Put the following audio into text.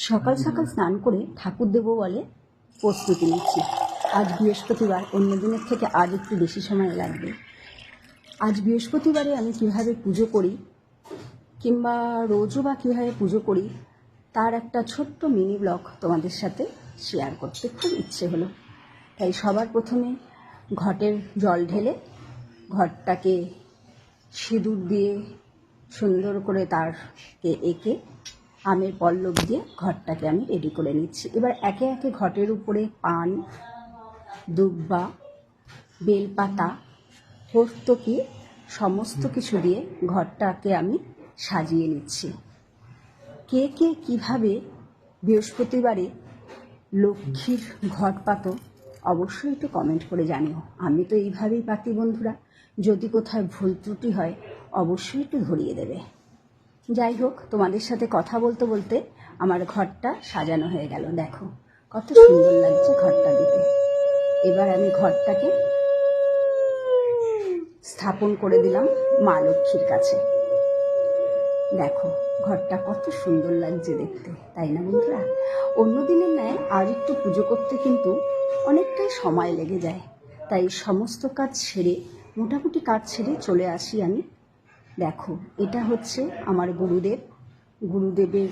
সকাল সকাল স্নান করে ঠাকুর দেবো বলে প্রস্তুতি নিচ্ছি। আজ বৃহস্পতিবার, অন্য দিনের থেকে আজ একটু বেশি সময় লাগবে। আজ বৃহস্পতিবারে আমি কীভাবে পুজো করি কিংবা রোজও বা কীভাবে পুজো করি তার একটা ছোট্ট মিনি ব্লগ তোমাদের সাথে শেয়ার করতে খুব ইচ্ছে হলো। তাই সবার প্রথমে ঘটের জল ঢেলে ঘরটাকে সিঁদুর দিয়ে সুন্দর করে তারকে এঁকে আমের পল্লব দিয়ে ঘরটাকে আমি রেডি করে নিচ্ছি। এবার একে একে ঘটের উপরে পান, দুব্বা, বেলপাতা, হর্তকি সমস্ত কিছু দিয়ে ঘরটাকে আমি সাজিয়ে নিচ্ছি। কে কে কীভাবে বৃহস্পতিবারে লক্ষ্মীর ঘট পাতো অবশ্যই একটু কমেন্ট করে জানিও। আমি তো এইভাবেই পাতি বন্ধুরা, যদি কোথায় ভুল ত্রুটি হয় অবশ্যই একটু ধরিয়ে দেবে। যাই হোক, তোমাদের সাথে কথা বলতে বলতে আমার ঘরটা সাজানো হয়ে গেল। দেখো কত সুন্দর লাগছে ঘরটা দিতে। এবার আমি ঘরটাকে স্থাপন করে দিলাম মা লক্ষ্মীর কাছে। দেখো ঘরটা কত সুন্দর লাগছে দেখতে, তাই না বন্ধুরা? অন্য দিনের ন্যায় আর একটু পুজো করতে কিন্তু অনেকটাই সময় লেগে যায়। তাই সমস্ত কাজ ছেড়ে, মোটামুটি কাজ ছেড়ে চলে আসি আমি। দেখো এটা হচ্ছে আমার গুরুদেবের